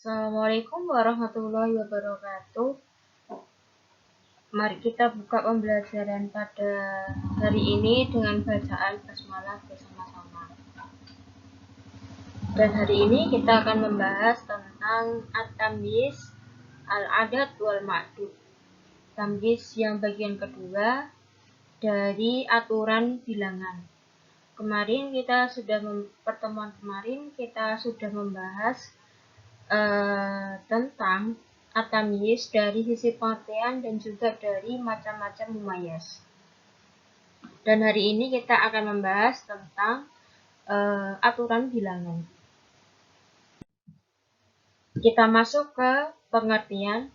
Assalamualaikum warahmatullahi wabarakatuh. Mari kita buka pembelajaran pada hari ini dengan bacaan basmalah bersama-sama. Dan hari ini kita akan membahas tentang at-tamyiz, al-adad wal ma'dud. Tamyiz yang bagian kedua dari aturan bilangan. Pertemuan kemarin kita sudah membahas tentang at-tamyiz dari sisi pengertian dan juga dari macam-macam mumayyiz. Dan hari ini kita akan membahas tentang aturan bilangan. Kita masuk ke pengertian,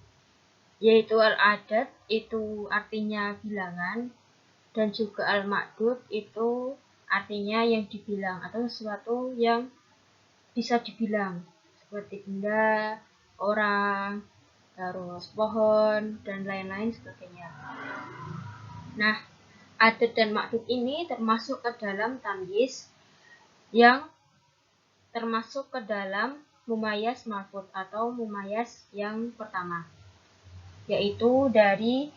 yaitu al-adad itu artinya bilangan, dan juga al-ma'dud itu artinya yang dibilang atau sesuatu yang bisa dibilang, seperti benda, orang, terus pohon, dan lain-lain sebagainya. Nah, adad dan ma'dud ini termasuk ke dalam tamyiz yang termasuk ke dalam mumayyiz ma'dud atau mumayyiz yang pertama, yaitu dari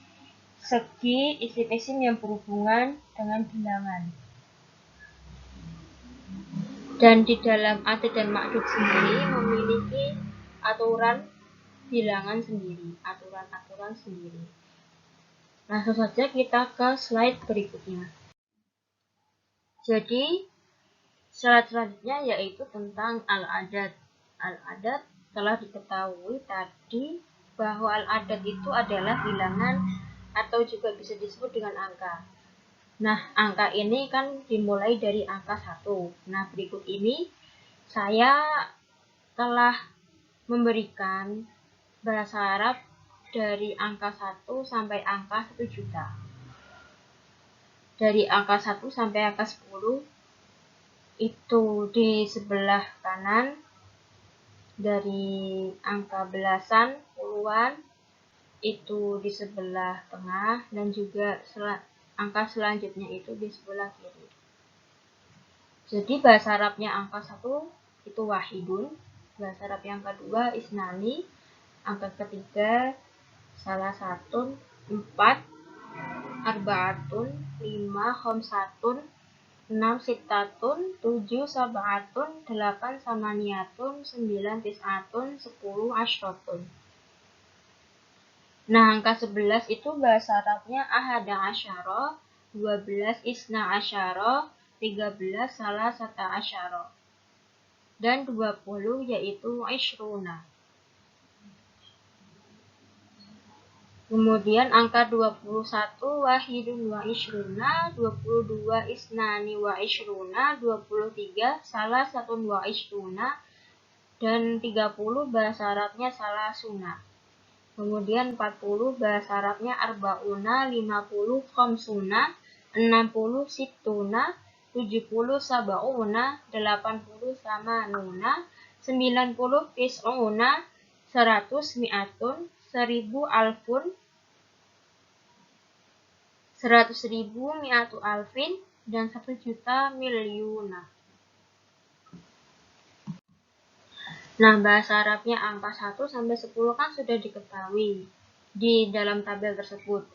segi isim-isim yang berhubungan dengan bilangan. Dan di dalam adad dan ma'dud sendiri memiliki aturan bilangan sendiri, aturan-aturan sendiri. Langsung saja kita ke slide berikutnya. Jadi, slide selanjutnya yaitu tentang al-adad. Al-adad telah diketahui tadi bahwa al-adad itu adalah bilangan atau juga bisa disebut dengan angka. Nah, angka ini kan dimulai dari angka 1. Nah, berikut ini saya telah memberikan bahasa Arab dari angka 1 sampai angka 1 juta. Dari angka 1 sampai angka 10 itu di sebelah kanan, dari angka belasan, puluhan itu di sebelah tengah, dan juga angka selanjutnya itu di sebelah kiri. Jadi bahasa Arabnya angka 1 itu wahidun, bahasa Arab yang kedua isnani, angka ketiga salah satu, 4, arba'atun, 5, khamsatun, 6 sittatun, 7 sab'atun, 8 samaniyatun, 9 tis'atun, 10 asyratun. Nah, angka 11 itu bahasa Arabnya ahada asyara, 12 isna asyara, 13 salah sata asyara, dan 20 yaitu ishruna. Kemudian angka 21 wahidun wa ishruna, 22 isnani wa ishruna, 23 salah satu wa ishruna, dan 30 bahasa Arabnya salah sunnah. Kemudian 40 bahasa Arabnya arbauna, 50 khamsuna, 60 sittuna, 70 sabauna, 80 samanuna, 90 tis'una, 100 mi'atun, 1000 alfun, 100.000 mi'atu alfin, dan 1 juta milyuna. Nah, bahasa Arabnya angka 1 sampai 10 kan sudah diketahui di dalam tabel tersebut.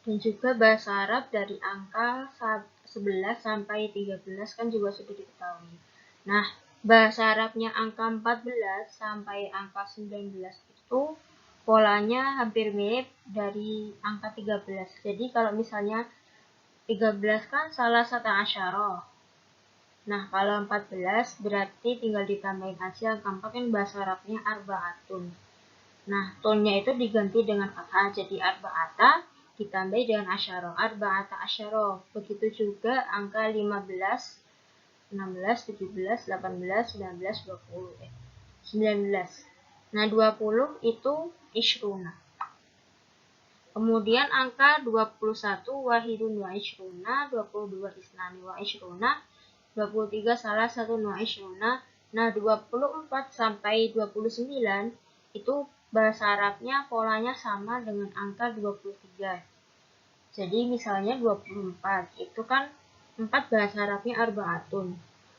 Dan juga bahasa Arab dari angka 11 sampai 13 kan juga sudah diketahui. Nah, bahasa Arabnya angka 14 sampai angka 19 itu polanya hampir mirip dari angka 13. Jadi kalau misalnya 13 kan salah satu asyara. Nah, kalau 14 berarti tinggal ditambahin aja angka 4 kan bahasa Arabnya arba'atun. Nah, tonnya itu diganti dengan fathah jadi arba'ata ditambah dengan asyara, arba'ata asyara. Begitu juga angka 15, 16, 17, 18, 19, 20. 19. Nah, 20 itu ishruna. Kemudian angka 21 wahidun wa ishruna, 22 isnani wa ishruna, 23 salah satu wa ishruna. Nah, 24 sampai 29 itu bahasa Arabnya polanya sama dengan angka 23. Jadi misalnya 24 itu kan 4 bahasa Arabnya arba'atun.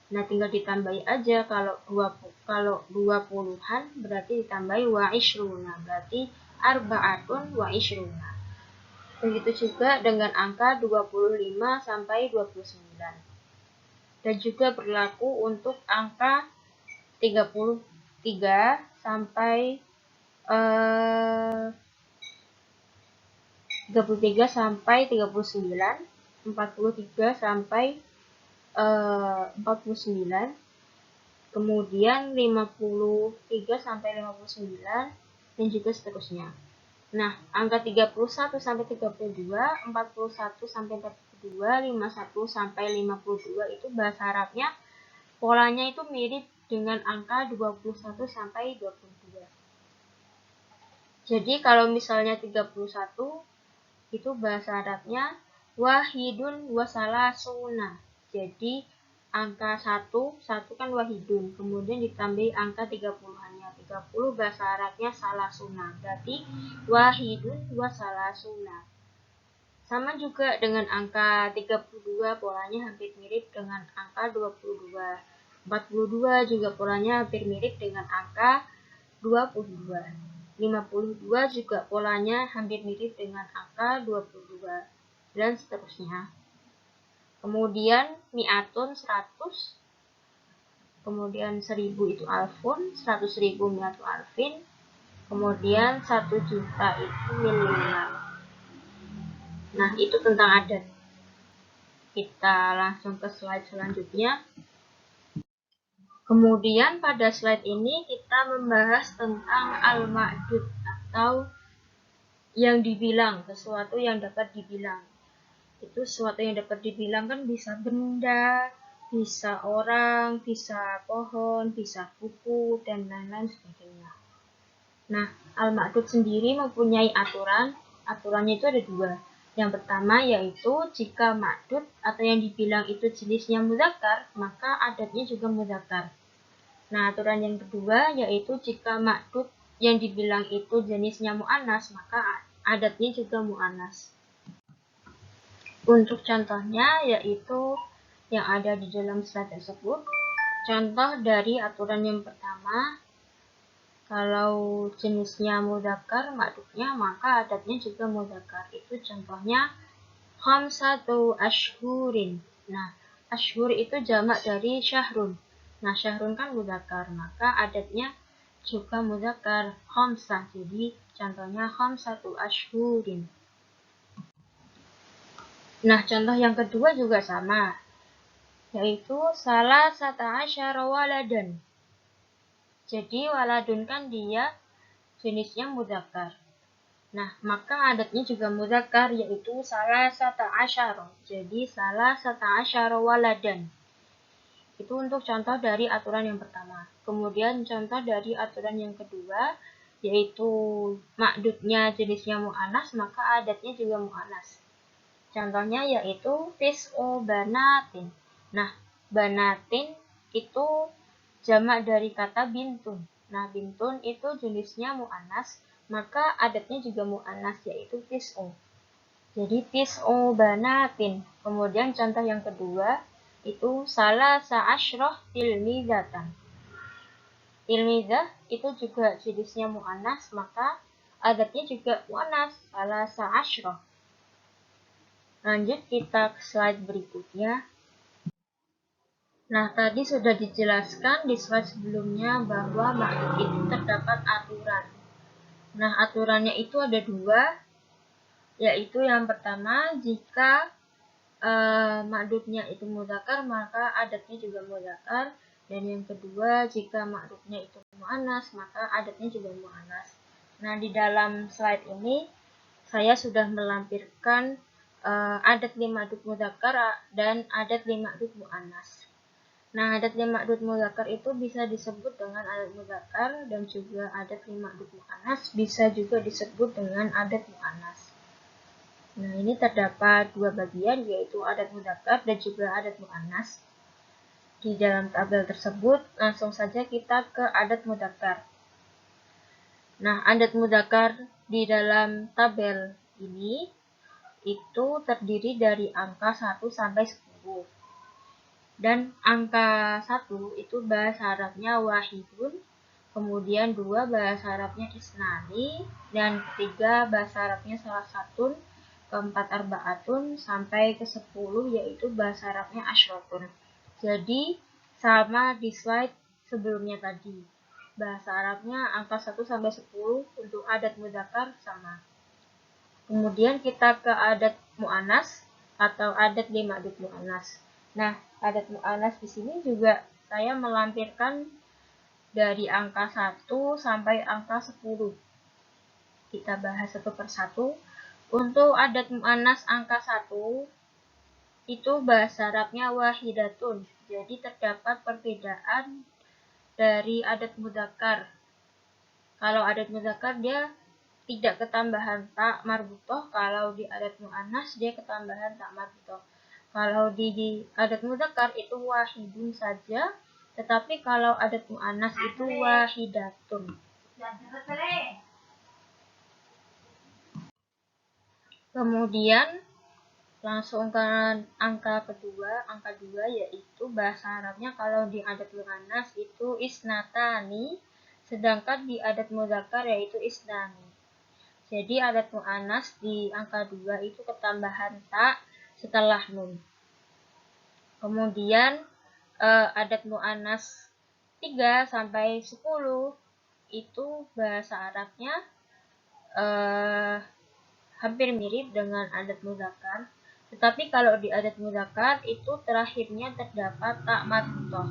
Nah, tinggal ditambahi aja. Kalau 20-an berarti ditambahi wa ishruna, berarti arba'atun wa ishruna. Begitu juga dengan angka 25 sampai 29. Dan juga berlaku untuk angka 33 sampai 33 sampai 39, 43 sampai 49, kemudian 53 sampai 59, dan juga seterusnya. Nah, angka 31 sampai 32, 41 sampai 42, 51 sampai 52 itu bahasa Arabnya polanya itu mirip dengan angka 21 sampai 22. Jadi kalau misalnya 31 itu bahasa Arabnya wahidun wasalasuna. Jadi angka 1 kan wahidun, kemudian ditambahi angka 30-annya. 30 bahasa Arabnya salasuna, berarti wahidun wasalasuna. Sama juga dengan angka 32, polanya hampir mirip dengan angka 22. 42 juga polanya hampir mirip dengan angka 22. 52 juga polanya hampir mirip dengan angka 22, dan seterusnya. Kemudian mi'atun 100, kemudian 1000 itu alfun, 100.000 mi'atu alfin, kemudian 1 juta itu miliar. Nah, itu tentang adat. Kita langsung ke slide selanjutnya. Kemudian pada slide ini kita membahas tentang al-ma'dud atau yang dibilang, sesuatu yang dapat dibilang. Itu sesuatu yang dapat dibilang kan bisa benda, bisa orang, bisa pohon, bisa buku, dan lain-lain sebagainya. Nah, al-ma'dud sendiri mempunyai aturan. Aturannya itu ada dua. Yang pertama yaitu jika ma'dud atau yang dibilang itu jenisnya mudzakkar, maka adatnya juga mudzakkar. Nah, aturan yang kedua yaitu jika ma'dud yang dibilang itu jenisnya mu'annas, maka adatnya juga mu'annas. Untuk contohnya yaitu yang ada di dalam slide tersebut. Contoh dari aturan yang pertama, kalau jenisnya mudzakkar ma'dudnya, maka adatnya juga mudzakkar. Itu contohnya khamsatu ashhurin. Nah, ashhur itu jamak dari syahrun. Nah, syahrun kan mudzakkar, maka adatnya juga mudzakkar, khamsah. Jadi contohnya khamsatu ashhurin. Nah, contoh yang kedua juga sama, yaitu salasata asyara waladan. Jadi waladun kan dia jenisnya mudzakkar. Nah, maka adatnya juga mudzakkar, yaitu salasata asyara. Jadi salasata asyara waladan. Itu untuk contoh dari aturan yang pertama. Kemudian contoh dari aturan yang kedua, yaitu ma'dudnya jenisnya mu'annas, maka adatnya juga mu'annas. Contohnya yaitu tis'u banatin. Nah, banatin itu jamak dari kata bintun. Nah, bintun itu jenisnya mu'annas, maka adatnya juga mu'annas, yaitu tis'u. Jadi tis'u banatin. Kemudian contoh yang kedua itu salasa asyroh tilmizatan. Tilmizah itu juga jenisnya mu'annas, maka adatnya juga mu'annas, salasa asyroh. Lanjut kita ke slide berikutnya. Nah, tadi sudah dijelaskan di slide sebelumnya bahwa ma'dud itu terdapat aturan. Nah, aturannya itu ada dua, yaitu yang pertama, jika ma'dudnya itu mudzakkar, maka adatnya juga mudzakkar. Dan yang kedua, jika ma'dudnya itu mu'annas, maka adatnya juga mu'annas. Nah, di dalam slide ini, saya sudah melampirkan adat ma'dud mudzakkar dan adat ma'dud mu'annas. Nah, adat ma'dud mudzakkar itu bisa disebut dengan adat mudzakkar, dan juga adat ma'dud mu'annas bisa juga disebut dengan adat mu'annas. Nah, ini terdapat dua bagian, yaitu adat mudzakkar dan juga adat mu'annas. Di dalam tabel tersebut, langsung saja kita ke adat mudzakkar. Nah, adat mudzakkar di dalam tabel ini itu terdiri dari angka 1 sampai 10. Dan angka 1 itu bahasa Arabnya wahidun, kemudian 2 bahasa Arabnya isnani, dan ketiga bahasa Arabnya salah satu, keempat arbaatun, sampai ke 10 yaitu bahasa Arabnya asyrotun. Jadi sama di slide sebelumnya tadi. Bahasa Arabnya angka 1 sampai 10 untuk adat mudzakkar sama. Kemudian kita ke adat mu'annas atau adat li ma'dud mu'annas. Nah, adat mu'annas di sini juga saya melampirkan dari angka 1 sampai angka 10. Kita bahas satu persatu. Untuk adat mu'annas angka 1 itu bahasa Arabnya wahidatun. Jadi terdapat perbedaan dari adat mudzakkar. Kalau adat mudzakkar dia tidak ketambahan tak marbutoh, kalau di adat mu'annas dia ketambahan tak marbutoh. Kalau di adat mudzakkar itu wahidun saja, tetapi kalau adat mu'annas itu wahidatun. Kemudian langsung ke angka kedua, angka 2 yaitu bahasa Arabnya kalau di adat mu'annas itu isnatani, sedangkan di adat mudzakkar yaitu isnani. Jadi adat mu'annas di angka 2 itu ketambahan tak setelah nun. Kemudian adat mu'annas 3 sampai 10 itu bahasa Arabnya hampir mirip dengan adat mudzakkar. Tetapi kalau di adat mudzakkar itu terakhirnya terdapat tak marbutoh.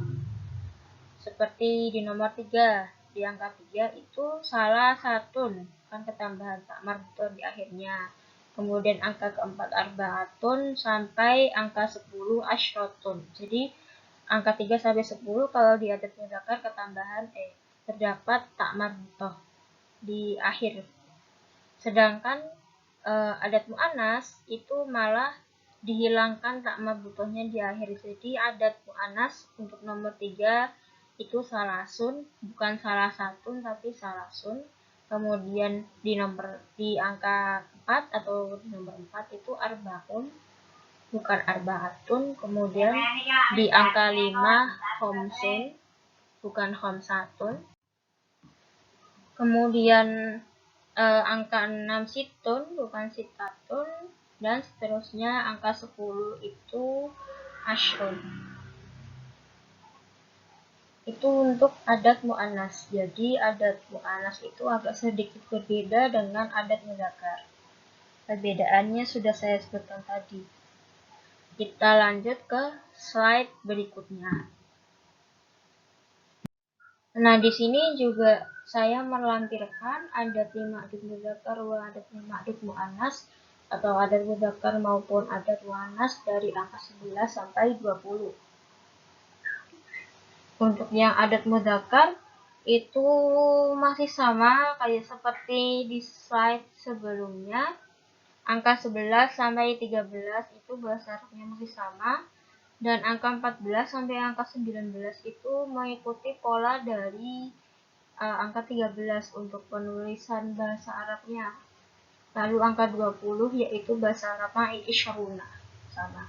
Seperti di nomor 3, di angka 3 itu salah satu kan ketambahan tak marbutoh di akhirnya. Kemudian angka keempat arbaatun sampai angka 10 asyrotun. Jadi angka 3 sampai 10 kalau di adat mudzakkar ketambahan terdapat tak marbutoh di akhir. Sedangkan adat mu'annas itu malah dihilangkan tak marbutohnya di akhir. Jadi adat mu'annas untuk nomor 3 itu salasun, bukan salah satu tapi salasun. Kemudian di angka 4 atau di nomor 4 itu arbaun, bukan arbaatun. Kemudian di angka 5 khomsun, bukan khomsatun. Kemudian angka 6 situn, bukan sitatun. Dan seterusnya angka 10 itu ashrun. Itu untuk adat mu'annas. Jadi adat mu'annas itu agak sedikit berbeda dengan adat mudzakkar. Perbedaannya sudah saya sebutkan tadi. Kita lanjut ke slide berikutnya. Nah, di sini juga saya melampirkan adat li ma'dud mudzakkar wa adat li ma'dud mu'annas atau adat mudzakkar maupun adat mu'annas dari angka 11 sampai 20. Untuk yang adat mudzakkar itu masih sama kayak seperti di slide sebelumnya. Angka 11 sampai 13 itu bahasa Arabnya masih sama. Dan angka 14 sampai angka 19 itu mengikuti pola dari angka 13 untuk penulisan bahasa Arabnya. Lalu angka 20 yaitu bahasa Arabnya isyaruna. Sama.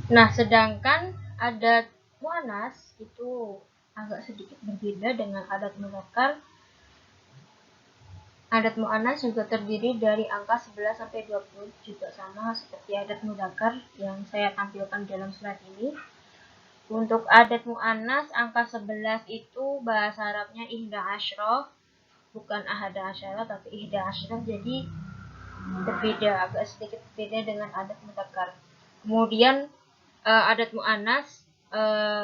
Nah, sedangkan adat mu'annas itu agak sedikit berbeda dengan adat mudzakkar. Adat mu'annas juga terdiri dari angka 11 sampai 20, juga sama seperti adat mudzakkar yang saya tampilkan dalam slide ini. Untuk adat mu'annas angka 11 itu bahasa Arabnya ihda asyroh, bukan ahada asyara tapi ihda asyroh, jadi berbeda, agak sedikit berbeda dengan adat mudzakkar. Kemudian adat mu'annas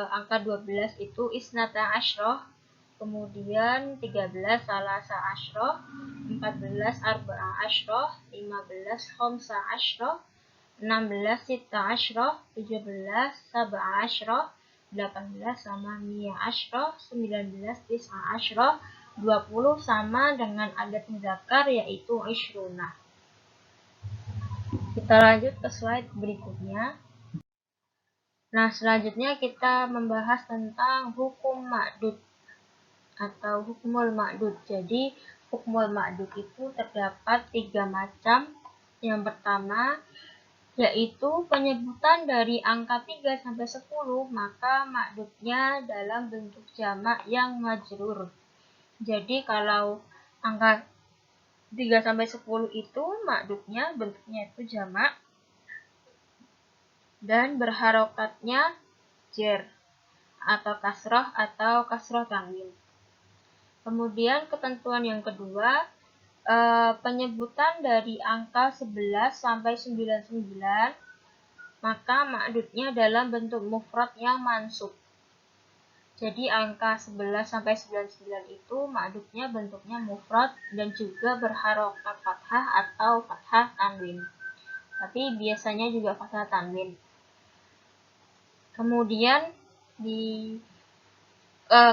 angka 12 itu isnata asyroh, kemudian 13 salasa asyroh, 14 arba'a asyroh, 15 khomsa asyroh, 16 sita asyroh, 17 sab'a asyroh, 18 sama mi'a asyroh, 19 tis'a asyroh, 20 sama dengan adat mudzakkar yaitu isyruna. Kita lanjut ke slide berikutnya. Nah, selanjutnya kita membahas tentang hukum ma'dud atau hukmul ma'dud. Jadi, hukmul ma'dud itu terdapat 3 macam. Yang pertama, yaitu penyebutan dari angka 3 sampai 10, maka ma'dudnya dalam bentuk jamak yang majrur. Jadi kalau angka 3 sampai 10 itu ma'dudnya bentuknya itu jamak dan berharokatnya jer atau kasroh tanwin. Kemudian ketentuan yang kedua, penyebutan dari angka 11 sampai 99, maka ma'dudnya dalam bentuk mufrad yang mansub. Jadi angka 11 sampai 99 itu ma'dudnya bentuknya mufrad dan juga berharokat fathah atau fathah tanwin. Tapi biasanya juga fathah tanwin. Kemudian di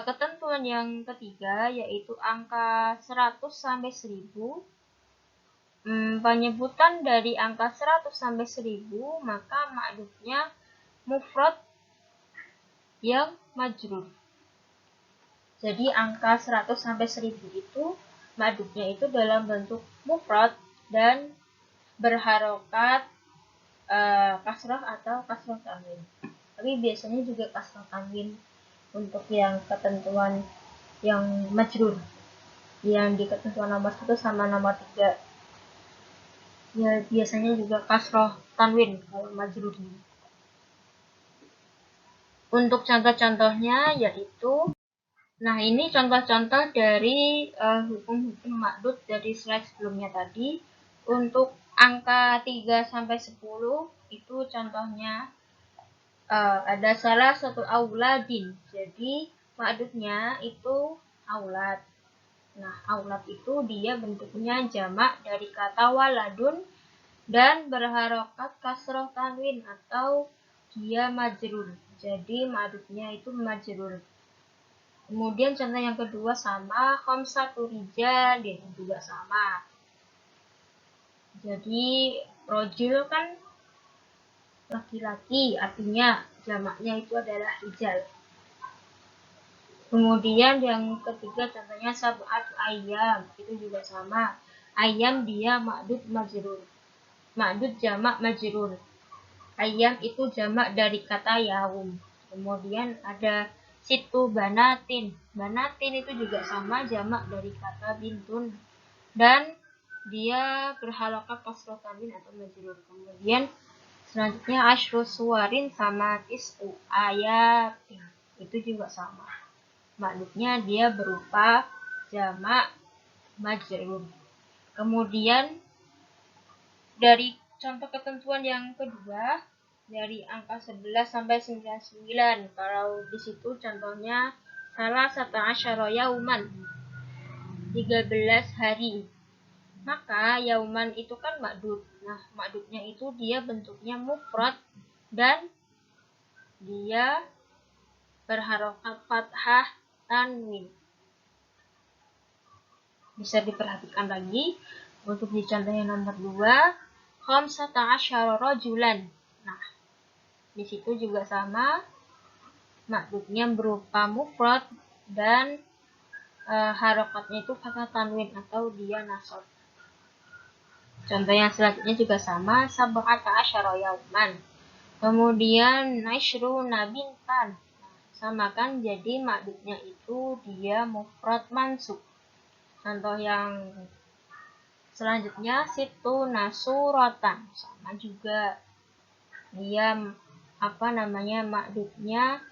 ketentuan yang ketiga yaitu angka 100 sampai 1000. Penyebutan dari angka 100 sampai 1000 maka ma'dudnya mufrad yang majrur. Jadi angka 100 sampai 1000 itu ma'dudnya itu dalam bentuk mufrad dan berharokat kasrah atau kasrah tanwin. Tapi biasanya juga kasrah tanwin untuk yang ketentuan yang majrur, yang di ketentuan nomor 1 sama nomor 3. Ya biasanya juga kasrah tanwin kalau majrurnya. Untuk contoh-contohnya yaitu, nah ini contoh-contoh dari hukum-hukum ma'dud dari slide sebelumnya tadi. Untuk angka 3 sampai 10 itu contohnya ada salah satu auladin. Jadi ma'dudnya itu aulad. Nah, aulad itu dia bentuknya jamak dari kata waladun dan berharokat kasroh tanwin atau dia majrur. Jadi ma'dudnya itu majrur. Kemudian contoh yang kedua sama khamsatu rijalin juga sama. Jadi rojul kan laki-laki, artinya jamaknya itu adalah rijal. Kemudian yang ketiga contohnya sab'atu ayyam, itu juga sama. Ayyam dia ma'dud majrur. Ma'dud jamak majrur. Ayyam itu jamak dari kata yaum. Kemudian ada situ banatin. Banatin itu juga sama jamak dari kata bintun. Dan dia berhalakat kasroh tanwin atau majrur. Kemudian selanjutnya asyru suwarin sama tis'u ayatin. Itu juga sama. Maknanya dia berupa jamak majrur. Kemudian dari contoh ketentuan yang kedua dari angka 11 sampai 99. Kalau di situ contohnya salah satu asyara yauman 13 hari. Maka yauman itu kan ma'dud. Nah, ma'dudnya itu dia bentuknya mufrad dan dia berharokat fathah tanwin. Bisa diperhatikan lagi untuk di contoh yang nomor 2, khamsata asyara rajulan. Nah, di situ juga sama, ma'dudnya berupa mufrad dan harokatnya itu fathah tanwin atau dia nasab. Contoh yang selanjutnya juga sama, sab'ata asyara yauman. Kemudian nashruna bintan. Sama kan, jadi ma'dudnya itu dia mufrad mansub. Contoh yang selanjutnya situ nasuratan. Sama juga dia ma'dudnya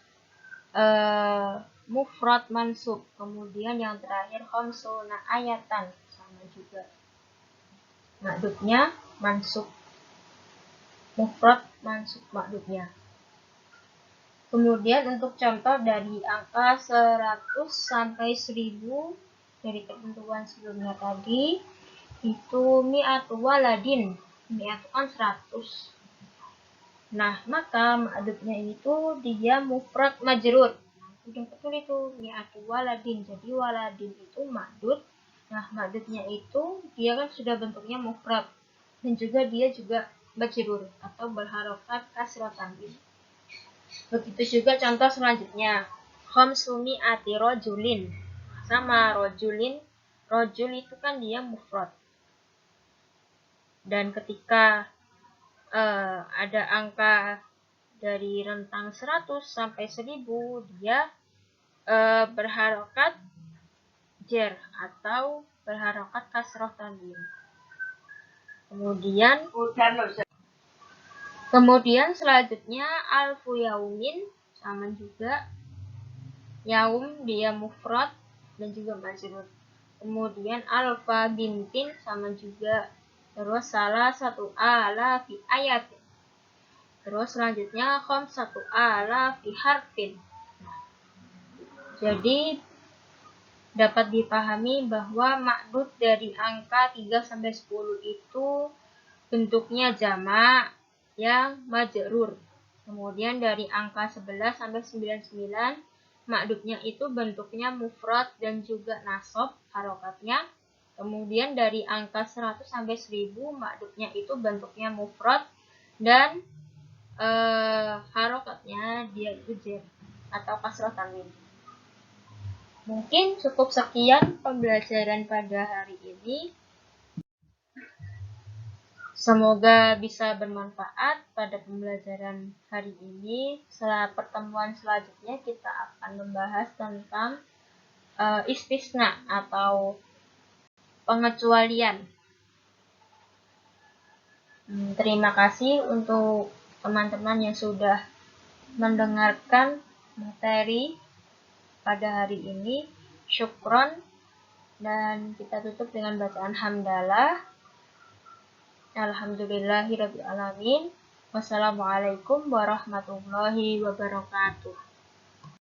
mufrad mansub. Kemudian yang terakhir khamsuna ayatan. Sama juga ma'dudnya mansub. Mufrad mansub ma'dudnya. Kemudian untuk contoh dari angka 100 sampai 1000 dari ketentuan sebelumnya tadi itu mi'atu waladin. Mi'atu kan 100. Nah, maka ma'dudnya itu dia mufrad majrur. Udah betul itu mi'atu waladin. Jadi waladin itu ma'dud. Nah, ma'dudnya itu dia kan sudah bentuknya mufrad dan juga dia juga majrur atau berharokat kasrah tanwin. Begitu juga contoh selanjutnya. Khamsumi ati rojulin. Sama rojulin. Rojul itu kan dia mufrad. Dan ketika ada angka dari rentang 100 sampai 1000, dia berharokat jer atau berharokat kasroh tanwin. Kemudian selanjutnya alfu yaumin, sama juga yaum dia mufrad dan juga majrur. Kemudian alfa bintin, sama juga. Terus salah satu ala fi ayat. Terus selanjutnya satu ala fi harfin. Jadi dapat dipahami bahwa ma'dud dari angka 3 sampai 10 itu bentuknya jamak yang majrur. Kemudian dari angka 11 sampai 99 ma'dudnya itu bentuknya mufrad dan juga nasab harokatnya. Kemudian dari angka 100 sampai 1000 ma'dudnya itu bentuknya mufrad dan harokatnya dia itu jer atau kasroh tanwin. Mungkin cukup sekian pembelajaran pada hari ini. Semoga bisa bermanfaat pada pembelajaran hari ini. Setelah pertemuan selanjutnya kita akan membahas tentang istisna atau pengecualian. Terima kasih untuk teman-teman yang sudah mendengarkan materi pada hari ini. Syukron, dan kita tutup dengan bacaan hamdalah. Alhamdulillahirabbil alamin. Wassalamualaikum warahmatullahi wabarakatuh.